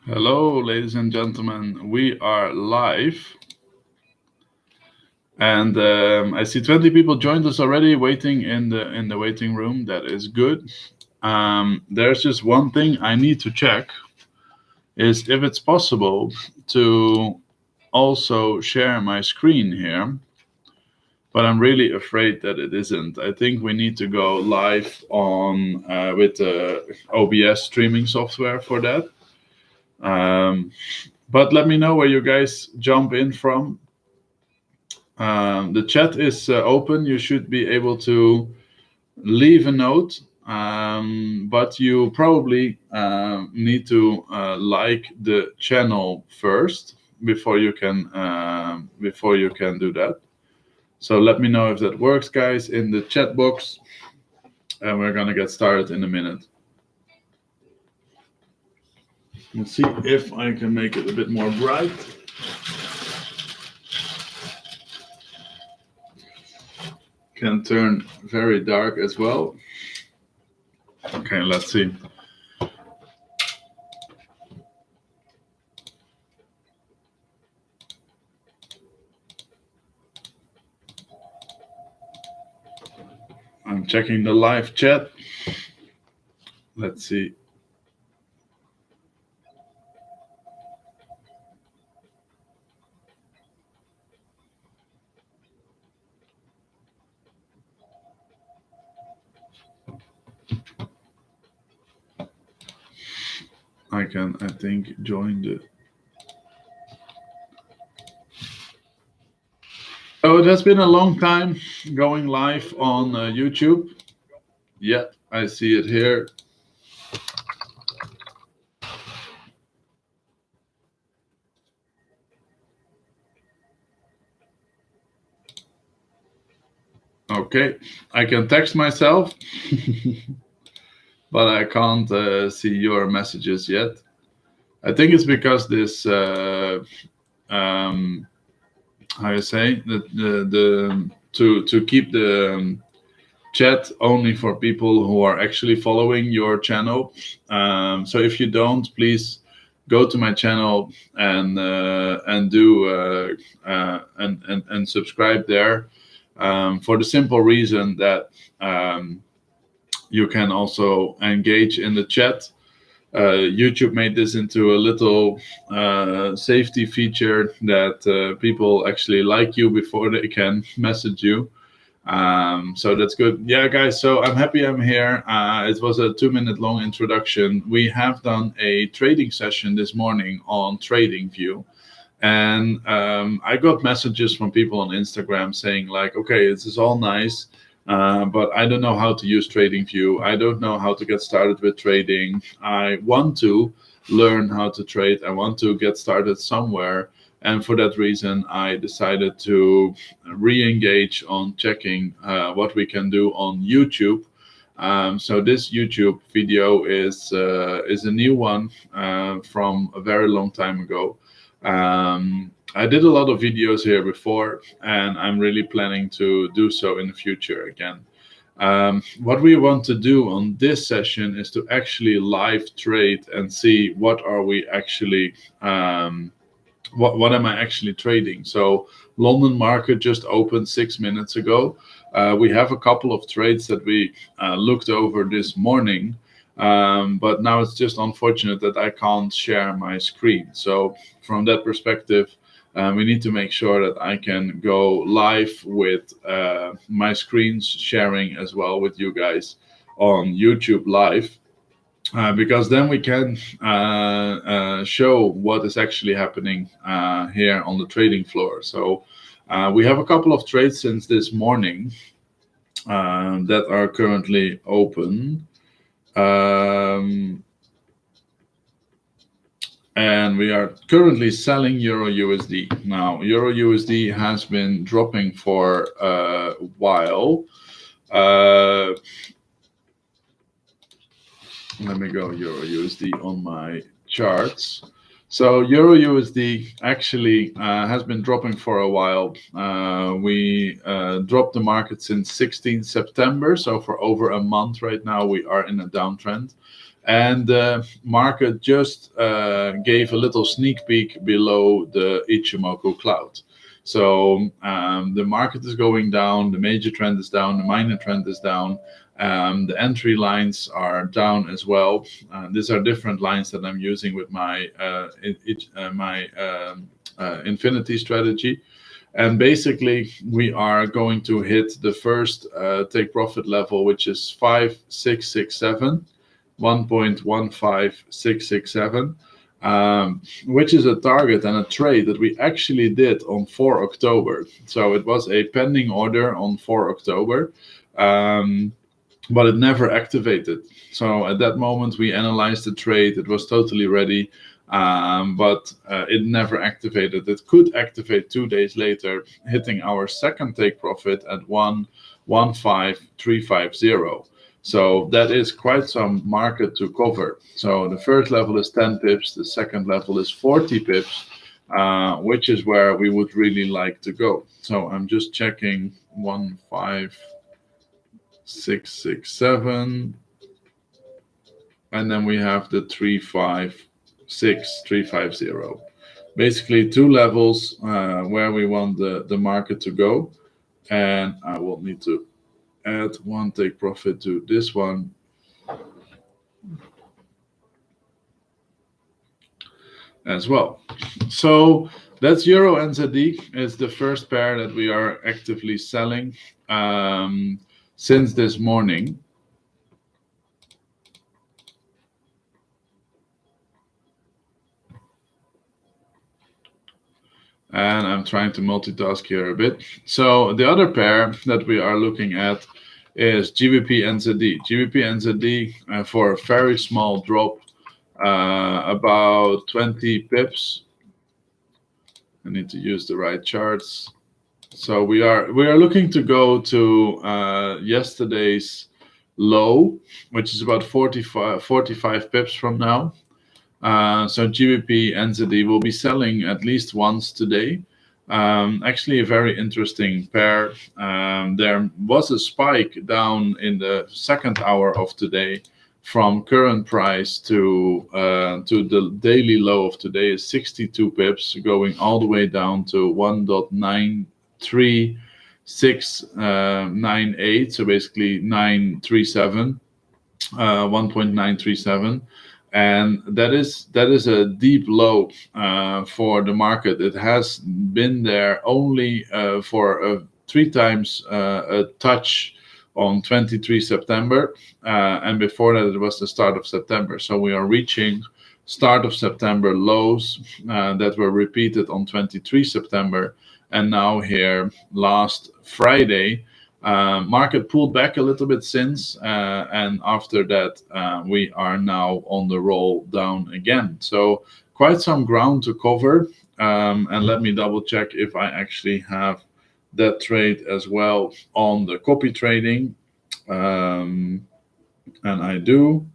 Hello, ladies and gentlemen. We are live, and I see 20 people joined us already, waiting in the waiting room. That is good. There's just one thing I need to check: is if it's possible to also share my screen here. But I'm really afraid that it isn't. I think we need to go live on with the OBS streaming software for that. But let me know where you guys jump in from. The chat is open. You should be able to leave a note, but you probably need to like the channel first before you can do that. So let me know if that works, guys, in the chat box, and we're gonna get started in a minute. Let's see if I can make it a bit more bright. Can turn very dark as well. Okay, let's see. I'm checking the live chat. Let's see. I think, join the... Oh, it has been a long time going live on YouTube. Yeah, I see it here. Okay, I can text myself, but I can't see your messages yet. I think it's because this, how you say, to keep the chat only for people who are actually following your channel. So if you don't, please go to my channel and subscribe there, for the simple reason that you can also engage in the chat. YouTube made this into a little safety feature that people actually like you before they can message you. So that's good. Yeah, guys, so I'm happy I'm here. It was a 2-minute long introduction. We have done a trading session this morning on TradingView. And I got messages from people on Instagram saying like, okay, this is all nice, but I don't know how to use TradingView. I don't know how to get started with trading. I want to learn how to trade. I want to get started somewhere. And for that reason, I decided to re-engage on checking what we can do on YouTube. So this YouTube video is a new one from a very long time ago. I did a lot of videos here before, and I'm really planning to do so in the future again. What we want to do on this session is to actually live trade and see what are we actually, what am I actually trading. So London market just opened 6 minutes ago. We have a couple of trades that we looked over this morning. But now it's just unfortunate that I can't share my screen. So from that perspective, we need to make sure that I can go live with my screens sharing as well with you guys on YouTube Live. Because then we can show what is actually happening here on the trading floor. So we have a couple of trades since this morning that are currently open. And we are currently selling Euro USD. Now, Euro USD has been dropping for a while. Let me go Euro USD on my charts. So Euro USD actually has been dropping for a while. We dropped the market since 16 September. So for over a month right now, we are in a downtrend. And the market just gave a little sneak peek below the Ichimoku cloud. So the market is going down, the major trend is down, the minor trend is down. The entry lines are down as well. These are different lines that I'm using with my infinity strategy. And basically, we are going to hit the first take profit level, which is 5667, 1.15667, which is a target and a trade that we actually did on 4 October. So it was a pending order on 4 October. But it never activated. So at that moment, we analyzed the trade. It was totally ready, but it never activated. It could activate 2 days later, hitting our second take profit at 1.15350. So that is quite some market to cover. So the first level is 10 pips. The second level is 40 pips, which is where we would really like to go. So I'm just checking 15667, and then we have the 356350. Basically 2 levels where we want the market to go. And I will need to add 1 take profit to this one. As well. So that's Euro NZD. It's the first pair that we are actively selling since this morning. And I'm trying to multitask here a bit. So the other pair that we are looking at is Gbp Nzd. Gbp Nzd for a very small drop, about 20 pips. I need to use the right charts. So we are looking to go to yesterday's low, which is about 45 pips from now. So GBP Nzd will be selling at least once today. Actually, a very interesting pair. There was a spike down in the second hour of today from current price to the daily low of today is 62 pips, going all the way down to 1.93698. So basically 937, 1.937. And that is a deep low for the market. It has been there only for 3 times a touch on 23 September, and before that it was the start of September. So we are reaching start of September lows that were repeated on 23 September, and now here last Friday. Market pulled back a little bit since, and after that, we are now on the roll down again. So quite some ground to cover. And let me double check if I actually have that trade as well on the copy trading. And I do.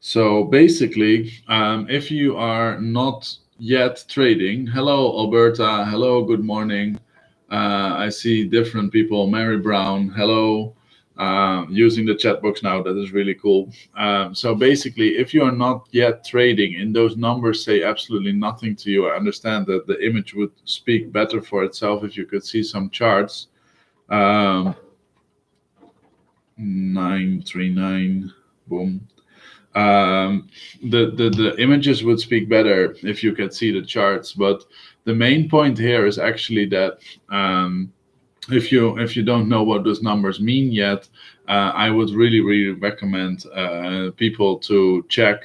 So basically, if you are not yet trading, hello, Alberta. Hello, good morning. I see different people. Mary Brown, hello, using the chat box now. That is really cool. So basically, if you are not yet trading and those numbers say absolutely nothing to you, I understand that the image would speak better for itself if you could see some charts. 939, boom. The images would speak better if you could see the charts, but the main point here is actually that if you don't know what those numbers mean yet, I would really recommend people to check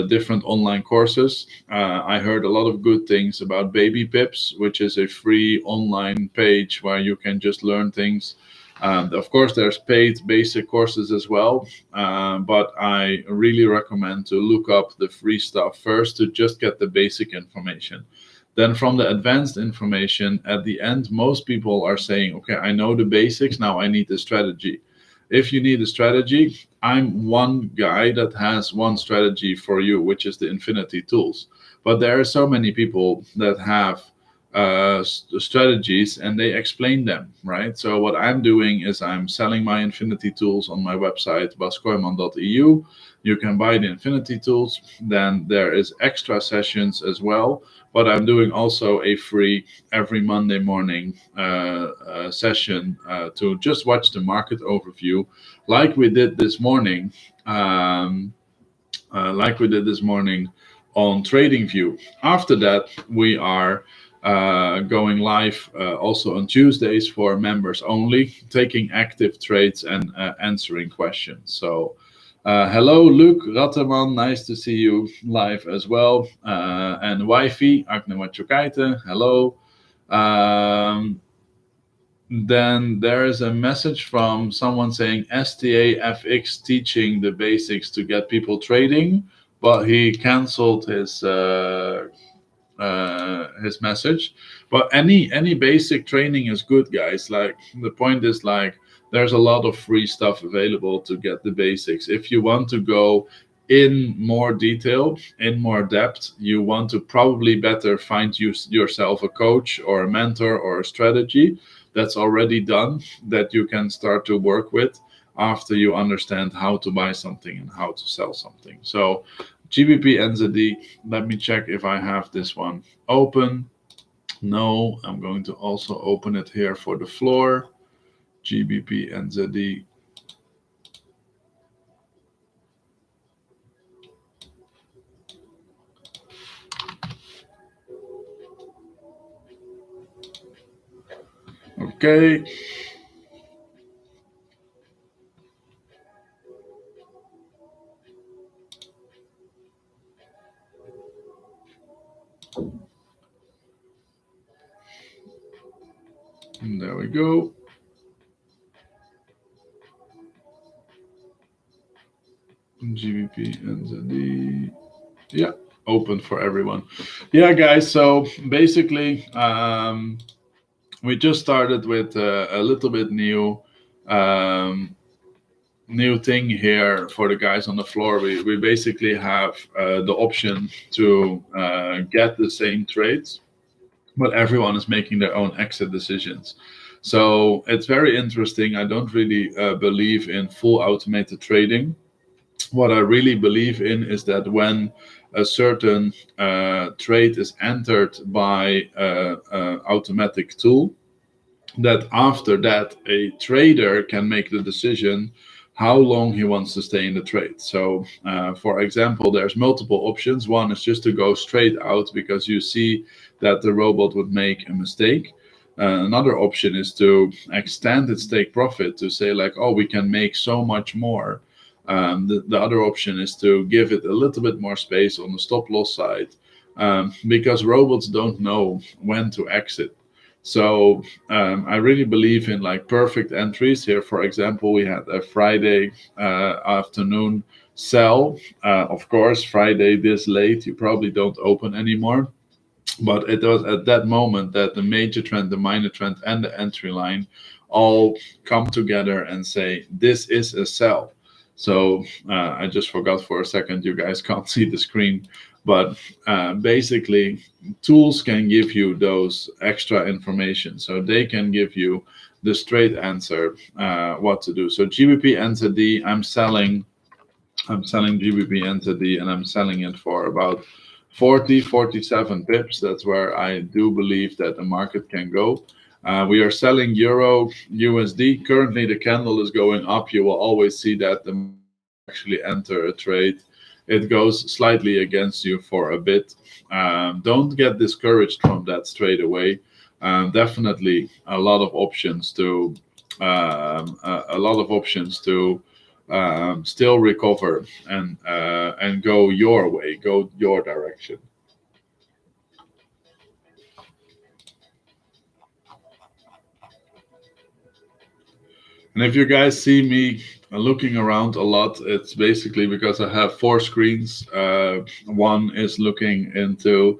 different online courses. I heard a lot of good things about Baby Pips, which is a free online page where you can just learn things. Of course, there's paid basic courses as well, but I really recommend to look up the free stuff first to just get the basic information. Then from the advanced information, at the end, most people are saying, okay, I know the basics, now I need the strategy. if you need a strategy, I'm one guy that has one strategy for you, which is the infinity tools. But there are so many people that have strategies and they explain them, right? So what I'm doing is I'm selling my infinity tools on my website, Kooijman.eu. You can buy the infinity tools. Then there is extra sessions as well. But I'm doing also a free every Monday morning session to just watch the market overview, like we did this morning. Like we did this morning on TradingView. After that, we are going live also on Tuesdays for members only, taking active trades and answering questions. So hello, Luke Ratterman. Nice to see you live as well. And Wi-Fi, Agne Machukaite. Hello. Then there is a message from someone saying STA FX teaching the basics to get people trading, but he canceled his message. But any basic training is good, guys. Like the point is like there's a lot of free stuff available to get the basics. If you want to go in more detail, in more depth, you want to probably better find yourself a coach or a mentor or a strategy that's already done that you can start to work with after you understand how to buy something and how to sell something. So Gbp Nzd, let me check if I have this one open. No, I'm going to also open it here for the floor. Gbp Nzd. Okay. And there we go. Gbp Nzd. Yeah, open for everyone. Yeah, guys. So basically, we just started with a little bit new thing here for the guys on the floor. We basically have the option to get the same trades, but everyone is making their own exit decisions. So it's very interesting. I don't really believe in full automated trading. What I really believe in is that when a certain trade is entered by an automatic tool, that after that a trader can make the decision how long he wants to stay in the trade. So for example, there's multiple options. One is just to go straight out because you see that the robot would make a mistake. Another option is to extend its take profit to say like, oh, we can make so much more. The other option is to give it a little bit more space on the stop loss side, because robots don't know when to exit. So I really believe in like perfect entries. Here, for example, we had a Friday afternoon sell. Of course, Friday this late, you probably don't open anymore. But it was at that moment that the major trend, the minor trend, and the entry line all come together and say, this is a sell. So I just forgot for a second, you guys can't see the screen. But basically, tools can give you those extra information. So they can give you the straight answer what to do. So Gbp Nzd, I'm selling Gbp Nzd, and I'm selling it for about 47 pips. That's where I do believe that the market can go. We are selling Euro USD. Currently, the candle is going up. You will always see that the actually enter a trade, it goes slightly against you for a bit. Don't get discouraged from that straight away. Definitely a lot of options to still recover and go your way, go your direction. And if you guys see me looking around a lot, it's basically because I have 4 screens. One is looking into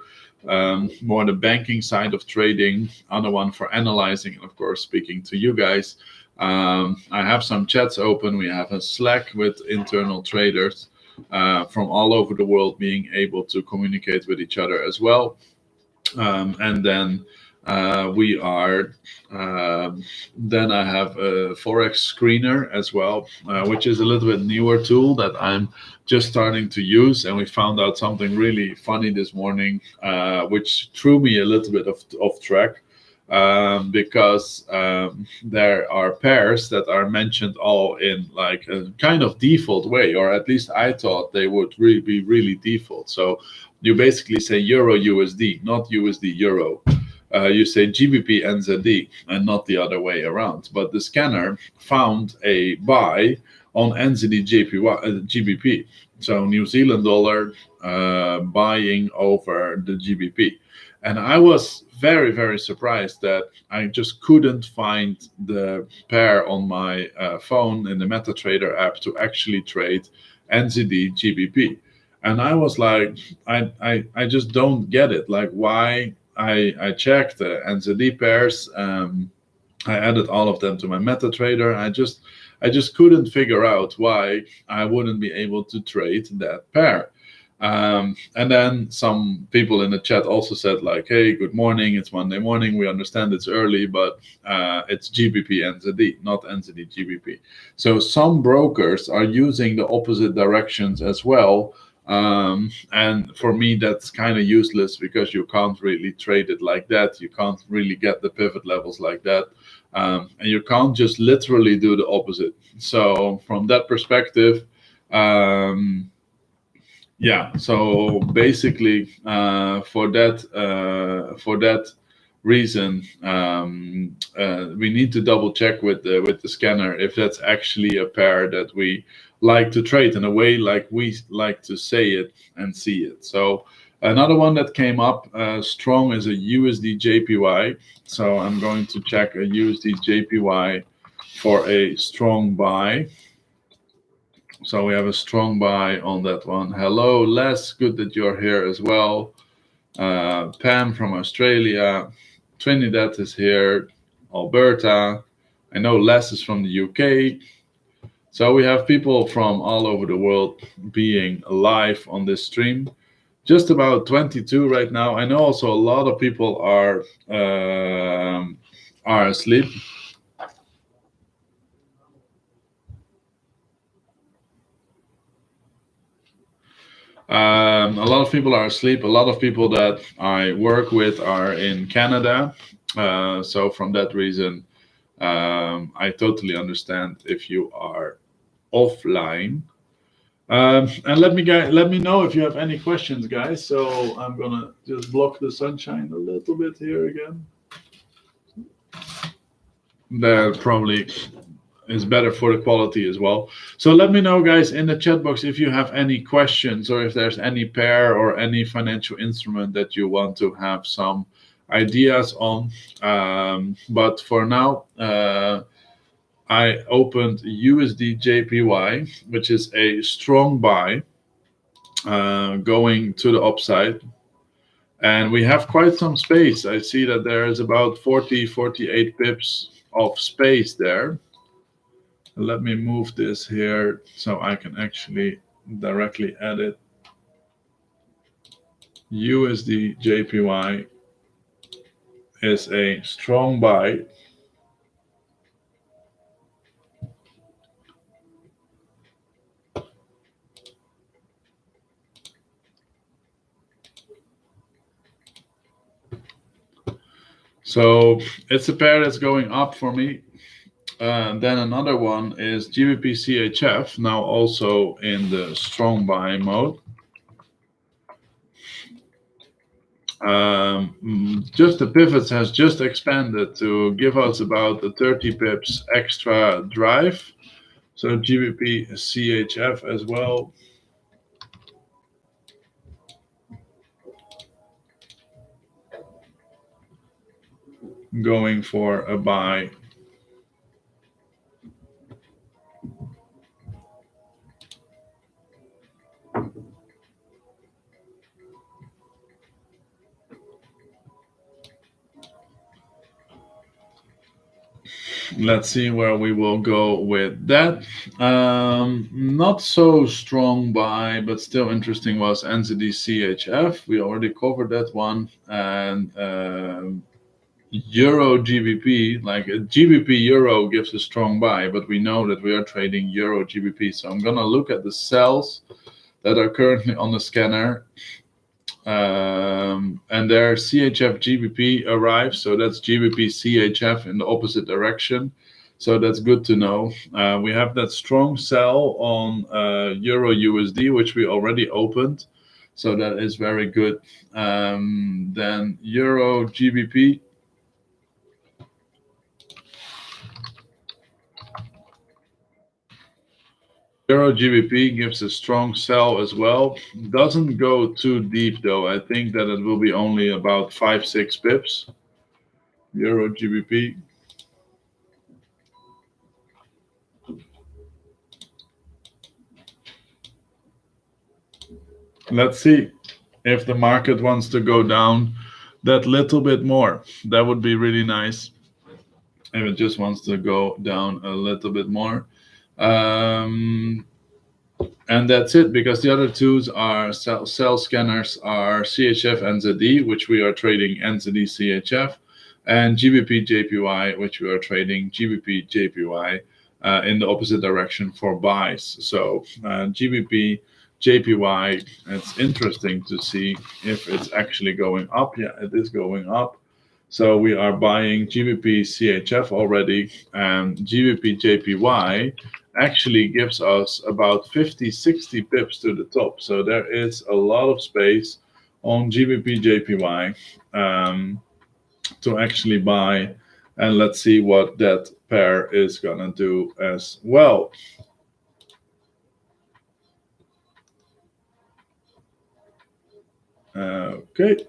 more the banking side of trading, other one for analyzing, and of course, speaking to you guys. I have some chats open. We have a Slack with internal traders from all over the world being able to communicate with each other as well. And then we are then I have a forex screener as well, which is a little bit newer tool that I'm just starting to use. And we found out something really funny this morning, which threw me a little bit off track. Because there are pairs that are mentioned all in like a kind of default way, or at least I thought they would really be really default. So you basically say Euro USD, not USD Euro. You say GBP Nzd and not the other way around. But the scanner found a buy on Nzd Jpy, GBP. So New Zealand dollar buying over the GBP. And I was very, very surprised that I just couldn't find the pair on my phone in the MetaTrader app to actually trade Nzd GBP. And I was like, I just don't get it. Like, why? I checked the Nzd pairs. I added all of them to my MetaTrader. I just couldn't figure out why I wouldn't be able to trade that pair. And then some people in the chat also said like, hey, good morning, it's Monday morning, we understand it's early, but it's GBP Nzd, not Nzd GBP. So some brokers are using the opposite directions as well. And for me, that's kind of useless because you can't really trade it like that. You can't really get the pivot levels like that. And you can't just literally do the opposite. So from that perspective, yeah, so basically for that reason, we need to double check with the scanner if that's actually a pair that we like to trade in a way like we like to say it and see it. So another one that came up strong is a USD Jpy. So I'm going to check a USD Jpy for a strong buy. So we have a strong buy on that one. Hello, Les. Good that you're here as well. Pam from Australia. Trinidad is here. Alberta. I know Les is from the UK. So we have people from all over the world being live on this stream. Just about 22 right now. I know also a lot of people are asleep. A lot of people are asleep. A lot of people that I work with are in Canada. So from that reason, I totally understand if you are offline. And let me know if you have any questions, guys. So I'm gonna just block the sunshine a little bit here again. That probably is better for the quality as well. So let me know, guys, in the chat box if you have any questions or if there's any pair or any financial instrument that you want to have some ideas on. But for now, I opened USD Jpy, which is a strong buy going to the upside. And we have quite some space. I see that there is about 48 pips of space there. Let me move this here so I can actually directly edit. USD Jpy is a strong buy. So it's a pair that's going up for me. Then another one is Gbp CHF, now also in the strong buy mode. Just the pivots has just expanded to give us about the 30 pips extra drive. So Gbp CHF as well. Going for a buy. Let's see where we will go with that. Not so strong buy, but still interesting was Nzd CHF. We already covered that one. And Euro GBP, like GBP Euro gives a strong buy, but we know that we are trading Euro GBP. So I'm going to look at the sells that are currently on the scanner. And there CHF GBP arrives, so that's GBP CHF in the opposite direction. So that's good to know. We have that strong sell on Euro USD, which we already opened. So that is very good. Then Euro GBP. Euro GBP gives a strong sell as well. Doesn't go too deep though. I think that it will be only about 5-6 pips. Euro GBP. Let's see if the market wants to go down that little bit more. That would be really nice if it just wants to go down a little bit more. And that's it, because the other twos are sell scanners are CHF NZD, which we are trading NZD CHF, and GBP JPY, which we are trading GBP JPY in the opposite direction for buys. So GBP JPY, it's interesting to see if it's actually going up. Yeah, it is going up. So we are buying GBP CHF already, and GBP JPY actually gives us about 50-60 pips to the top. So there is a lot of space on GBP JPY to actually buy. And let's see what that pair is going to do as well. Okay.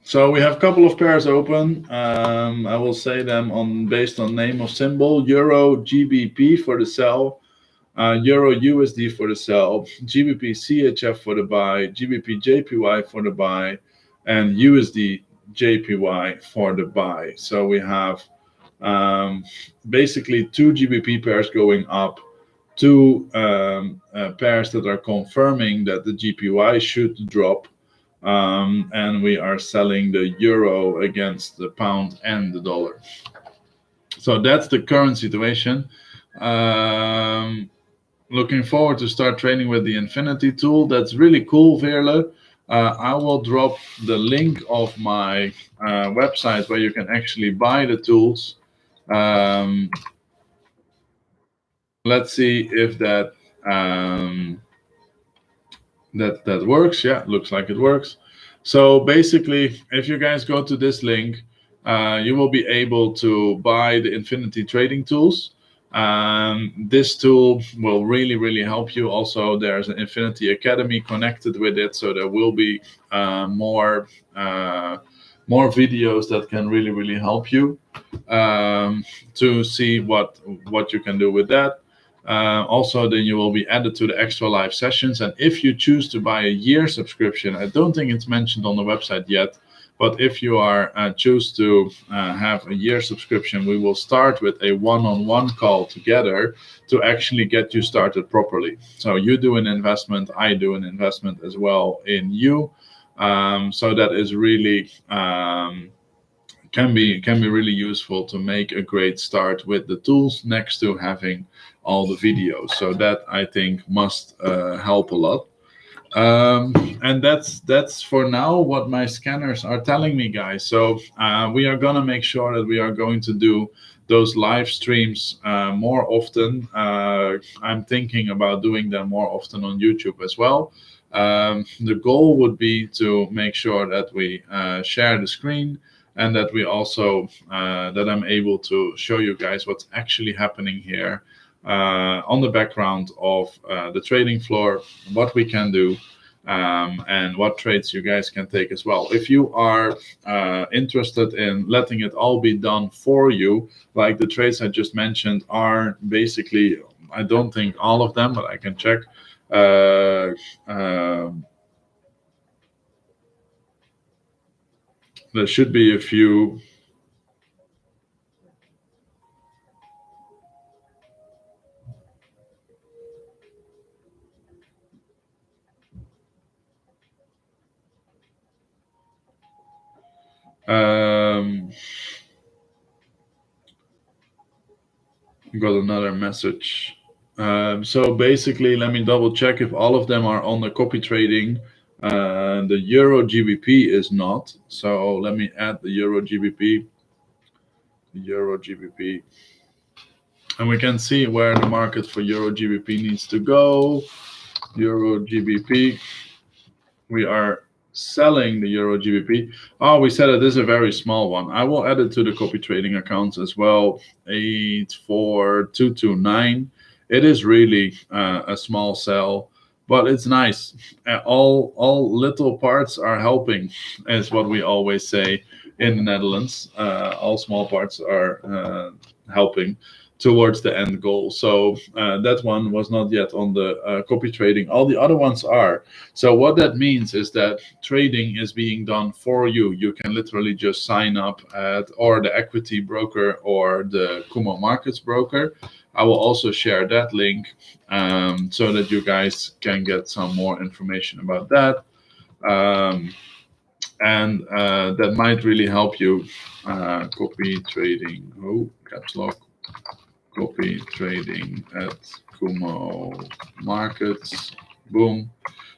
So we have a couple of pairs open. I will say them based on name of symbol. Euro GBP for the sell, Euro USD for the sell, GBP CHF for the buy, GBP JPY for the buy, and USD JPY for the buy. So we have basically 2 GBP pairs going up, 2 pairs that are confirming that the GPY should drop. And we are selling the euro against the pound and the dollar. So that's the current situation. Looking forward to start trading with the Infinity tool. That's really cool, Veerle. I will drop the link of my website where you can actually buy the tools. Let's see if that that works. Yeah, looks like it works. So basically, if you guys go to this link, you will be able to buy the Infinity trading tools. This tool will really help you. Also, there's an Infinity Academy connected with it, so there will be more videos that can really help you to see what you can do with that. Also, then you will be added to the extra live sessions. And if you choose to buy a year subscription, I don't think it's mentioned on the website yet, but if you are choose to have a year subscription, we will start with a one-on-one call together to actually get you started properly. So you do an investment, I do an investment as well in you. So that is really can be really useful to make a great start with the tools next to having all the videos. So that, I think, must help a lot. And that's for now what my scanners are telling me, guys. So we are gonna make sure that we are going to do those live streams more often. I'm thinking about doing them more often on YouTube as well. The goal would be to make sure that we share the screen, and that we also that I'm able to show you guys what's actually happening here on the background of the trading floor, what we can do, and what trades you guys can take as well. If you are interested in letting it all be done for you, like the trades I just mentioned are basically, I don't think all of them, but I can check, there should be a few. Got another message. So basically, let me double check if all of them are on the copy trading. The Euro GBP is not. So let me add the Euro GBP. Euro GBP. And we can see where the market for Euro GBP needs to go. Euro GBP. We are selling the Euro GBP. Oh, we said it is a very small one. I will add it to the copy trading accounts as well. 84229. It is really a small sell, but it's nice. All little parts are helping, is what we always say in the Netherlands. All small parts are helping towards the end goal. So that one was not yet on the copy trading. All the other ones are. So what that means is that trading is being done for you. You can literally just sign up at or the equity broker or the Kooijman markets broker. I will also share that link so that you guys can get some more information about that. And that might really help you. Copy trading. Oh, caps lock. Copy trading at Kooijman markets. Boom.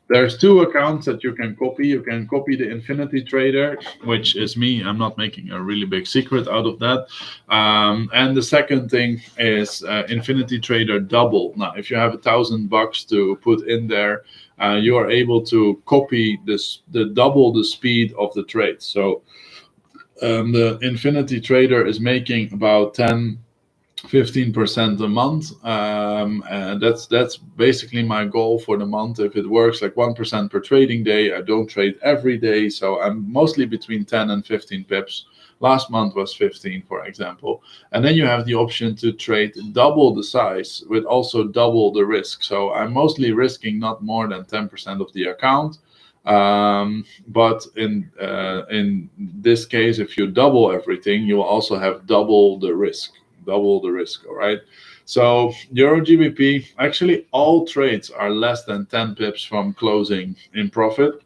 There's two accounts that you can copy. You can copy the Infinity Trader, which is me. I'm not making a really big secret out of that. And the second thing is Infinity Trader Double. Now, if you have $1,000 to put in there, you are able to copy the double the speed of the trade. So the Infinity Trader is making about 15% a month. And that's basically my goal for the month. If it works like 1% per trading day, I don't trade every day, so I'm mostly between 10 and 15 pips. Last month was 15, for example. And then you have the option to trade double the size with also double the risk. So I'm mostly risking not more than 10% of the account. But in this case, if you double everything, you will also have double the risk. All right. So Euro GBP, actually all trades are less than 10 pips from closing in profit.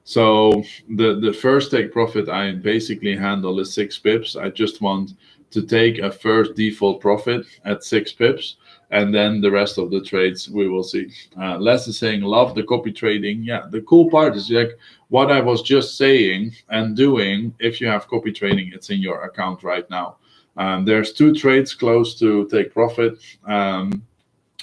So the first take profit I basically handle is 6 pips. I just want to take a first default profit at 6 pips, and then the rest of the trades we will see. Les is saying, love the copy trading. Yeah, the cool part is like what I was just saying and doing. If you have copy trading, it's in your account right now. There's 2 trades close to take profit.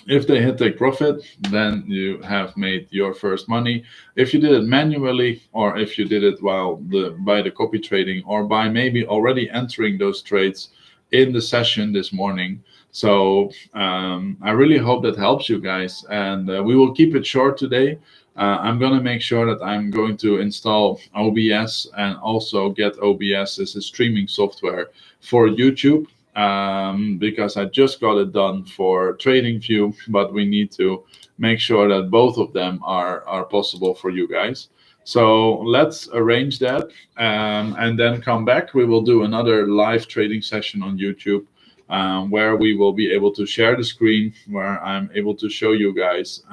If they hit take profit, then you have made your first money. If you did it manually, or if you did it by the copy trading, or by maybe already entering those trades in the session this morning. So I really hope that helps you guys, and we will keep it short today. I'm going to make sure that I'm going to install OBS and also get OBS as a streaming software for YouTube, because I just got it done for TradingView, but we need to make sure that both of them are possible for you guys. So let's arrange that and then come back. We will do another live trading session on YouTube where we will be able to share the screen, where I'm able to show you guys,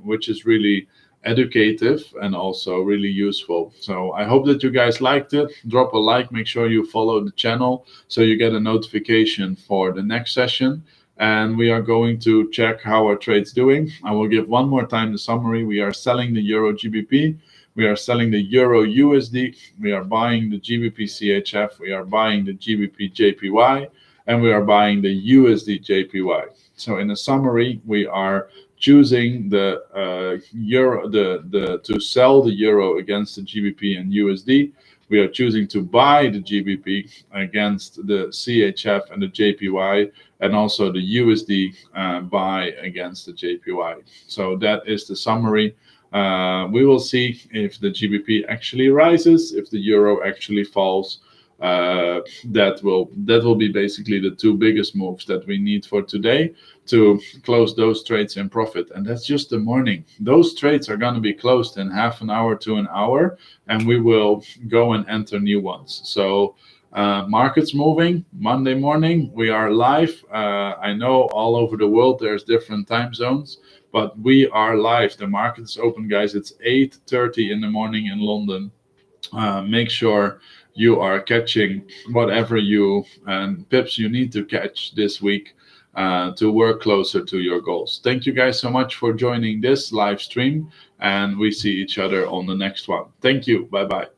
which is really educative and also really useful. So I hope that you guys liked it. Drop a like, make sure you follow the channel so you get a notification for the next session. And we are going to check how our trade's doing. I will give one more time the summary. We are selling the Euro GBP. We are selling the Euro USD. We are buying the GBP CHF. We are buying the GBP JPY. And we are buying the USD JPY. So in a summary, we are choosing the euro, to sell the euro against the GBP and USD. We are choosing to buy the GBP against the CHF and the JPY, and also the USD buy against the JPY. So that is the summary. We will see if the GBP actually rises, if the euro actually falls, that will be basically the two biggest moves that we need for today to close those trades in profit. And that's just the morning. Those trades are going to be closed in half an hour to an hour, and we will go and enter new ones. So markets moving Monday morning. We are live. I know all over the world there's different time zones, but we are live. The market is open, guys. It's 8:30 in the morning in London. Make sure you are catching whatever you and pips you need to catch this week to work closer to your goals. Thank you guys so much for joining this live stream, and we see each other on the next one. Thank you. Bye bye.